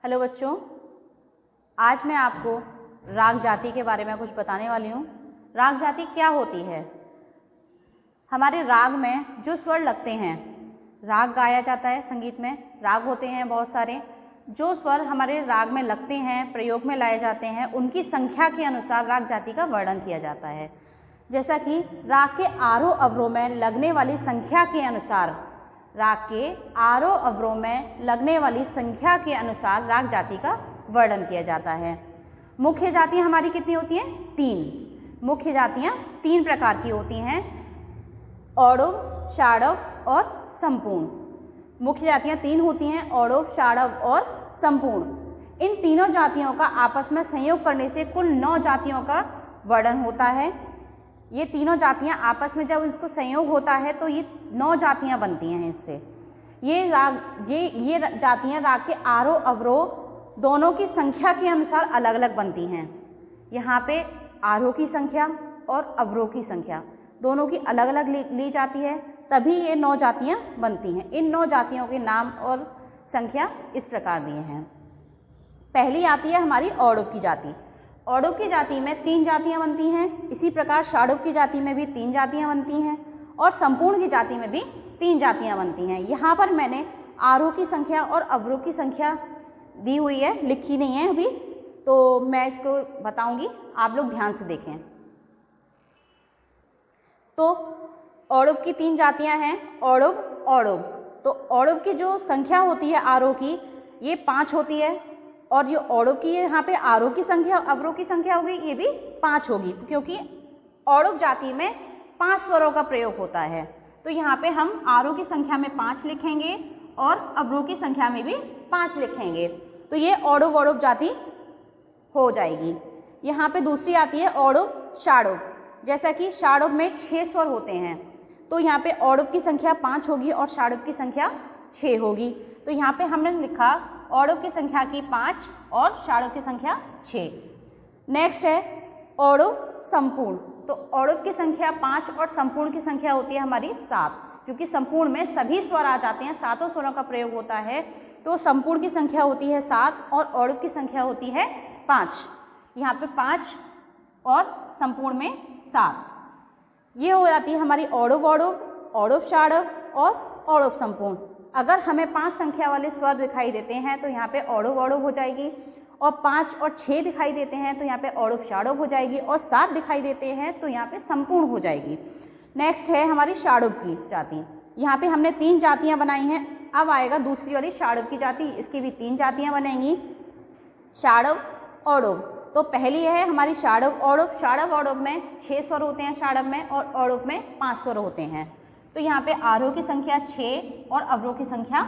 Hello बच्चों, आज मैं आपको राग जाति के बारे में कुछ बताने वाली हूँ। राग जाति क्या होती है? हमारे राग में जो स्वर लगते हैं, राग गाया जाता है, संगीत में राग होते हैं बहुत सारे। जो स्वर हमारे राग में लगते हैं, प्रयोग में लाए जाते हैं, उनकी संख्या के अनुसार राग जाति का वर्णन किया जाता है। जैसा कि राग के आरोह अवरोह में लगने वाली संख्या के अनुसार, राग के आरोह अवरोह में लगने वाली संख्या के अनुसार राग जाति का वर्णन किया जाता है। मुख्य जातियाँ हमारी कितनी होती हैं? 3। मुख्य जातियाँ 3 प्रकार की होती हैं, औडव, षाडव और संपूर्ण। मुख्य जातियाँ 3 होती हैं, औडव, षाडव और संपूर्ण। इन तीनों जातियों का आपस में संयोग करने से कुल 9 जातियों का वर्णन होता है। ये तीनों जातियाँ आपस में जब इसको संयोग होता है तो ये 9 जातियाँ बनती हैं इससे। ये जातियाँ राग के आरोह अवरोह दोनों की संख्या के अनुसार अलग अलग बनती हैं। यहाँ पे आरोह की संख्या और अवरोह की संख्या दोनों की अलग अलग ली जाती है, तभी ये 9 जातियाँ बनती हैं। इन 9 जातियों के नाम और संख्या इस प्रकार दिए हैं। पहली आती है हमारी औडव की जाति। औडव की जाति में 3 जातियाँ बनती हैं। इसी प्रकार षाडव की जाति में भी 3 जातियाँ बनती हैं और संपूर्ण की जाति में भी 3 जातियाँ बनती हैं। यहाँ पर मैंने आरोह की संख्या और अवरोह की संख्या दी हुई है, लिखी नहीं है अभी, तो मैं इसको बताऊंगी, आप लोग ध्यान से देखें। तो औडव की 3 जातियाँ हैं, औडव, औडव। तो औडव की जो संख्या होती है आरोह की, ये 5 होती है, और ये औडव की यहाँ पे आरोह की संख्या, अवरोह की संख्या होगी, ये भी 5 होगी, क्योंकि औडव जाति में 5 स्वरों का प्रयोग होता है। तो यहाँ पे हम आरोह की संख्या में 5 लिखेंगे और अवरोह की संख्या में भी 5 लिखेंगे, तो ये औडव औडव जाति हो जाएगी। यहाँ पे दूसरी आती है औडव, षाडव। जैसा कि षाडव में 6 स्वर होते हैं, तो यहाँ पे औडव की संख्या 5 होगी और षाडव की संख्या 6 होगी। तो यहाँ पे हमने लिखा औडव की संख्या की 5 और षाडव की संख्या 6। नेक्स्ट है औडव संपूर्ण। तो औडव की संख्या 5 और संपूर्ण की संख्या होती है हमारी 7, क्योंकि संपूर्ण में सभी स्वर आ जाते हैं, 7 स्वरों का प्रयोग होता है। तो संपूर्ण की संख्या होती है 7 और औडव की संख्या होती है 5। यहाँ पे 5 और संपूर्ण में 7। ये हो जाती है हमारी औडव औडव, औडव षाडव और औडव संपूर्ण। अगर हमें 5 संख्या वाले स्वर दिखाई देते हैं तो यहाँ पे औडव औडव हो जाएगी, और 5 और 6 दिखाई देते हैं तो यहाँ पे औडव षाडव हो जाएगी, और 7 दिखाई देते हैं तो यहाँ पे संपूर्ण हो जाएगी। नेक्स्ट है हमारी षाडव की जाति। यहाँ पे हमने 3 जातियाँ बनाई हैं। अब आएगा दूसरी वाली षाडव की जाति, इसकी भी 3 जातियाँ बनेंगी, षाडव औडव। तो पहली है हमारी षाडव औडव। षाडव औडव में 6 स्वर होते हैं षाडव में, और औडव में 5 स्वर होते हैं। तो यहाँ पे आरोह की संख्या 6 और अवरोह की संख्या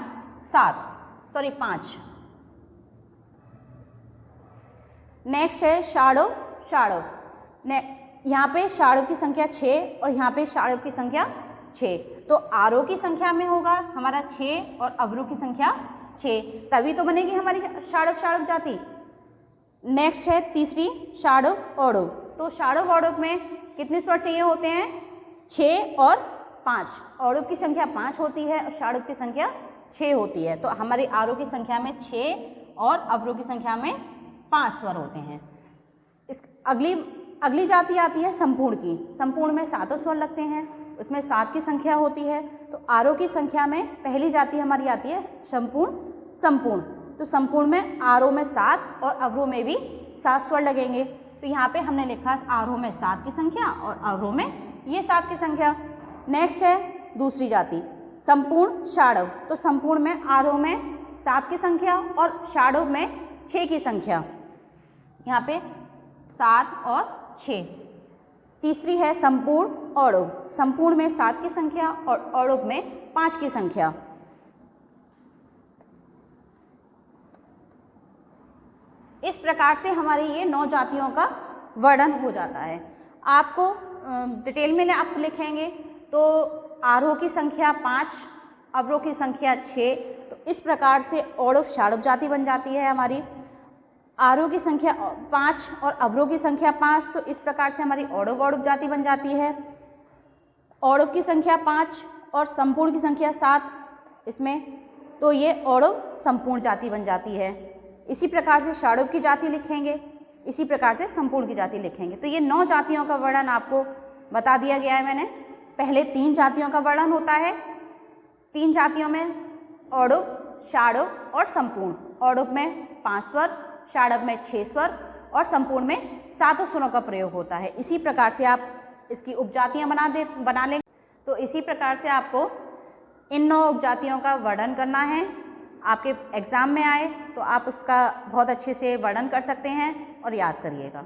5। नेक्स्ट है षाडव, षाडव। यहाँ पे षाडव की संख्या 6 और यहाँ पे षाडव की संख्या 6। तो आरोह की संख्या में होगा हमारा 6 और अवरोह की संख्या 6, तभी तो बनेगी हमारी षाडव षाडव जाति। नेक्स्ट है तीसरी षाडव औडव। तो षाडव औडव में कितने स्वर चाहिए होते हैं? 6 और 5। औडव की संख्या 5 होती है और षाडव की संख्या 6 होती है। तो हमारी आरोह की संख्या में 6 और अवरोह की संख्या में 5 स्वर होते हैं। अगली जाति आती है संपूर्ण की। संपूर्ण में 7 स्वर लगते हैं, उसमें 7 की संख्या होती है। तो आरोह की संख्या में पहली जाति हमारी आती है संपूर्ण। तो संपूर्ण में आरोह में 7 और अवरोह में भी 7 स्वर लगेंगे। तो यहाँ पे हमने लिखा आरोह में 7 की संख्या और अवरोह में ये 7 की संख्या। नेक्स्ट है दूसरी जाति संपूर्ण षाडव। तो संपूर्ण में आरोह में 7 की संख्या और षाडव में 6 की संख्या, यहाँ पे 7 और 6। तीसरी है संपूर्ण औडव। संपूर्ण में 7 की संख्या और औडव में 5 की संख्या। इस प्रकार से हमारी ये 9 जातियों का वर्णन हो जाता है। आपको डिटेल में आप लिखेंगे तो आरोह की संख्या 5, अवरोह की संख्या 6, तो इस प्रकार से औडव षाडव जाति बन जाती है हमारी। आरोह की संख्या 5 और अवरोह की संख्या 5, तो इस प्रकार से हमारी औडव औडव जाति बन जाती है। औडव की संख्या 5 और संपूर्ण की संख्या 7 इसमें, तो ये औडव संपूर्ण जाति बन जाती है। इसी प्रकार से षाडव की जाति लिखेंगे, इसी प्रकार से संपूर्ण की जाति लिखेंगे। तो ये 9 जातियों का वर्णन आपको बता दिया गया है मैंने। पहले 3 जातियों का वर्णन होता है। 3 जातियों में औडव, षाडव और संपूर्ण। औडव में 5 स्वर, षाडव में 6 स्वर और संपूर्ण में 7 स्वरों का प्रयोग होता है। इसी प्रकार से आप इसकी उपजातियां बना लेंगे। तो इसी प्रकार से आपको इन 9 उपजातियों का वर्णन करना है। आपके एग्जाम में आए तो आप उसका बहुत अच्छे से वर्णन कर सकते हैं और याद करिएगा।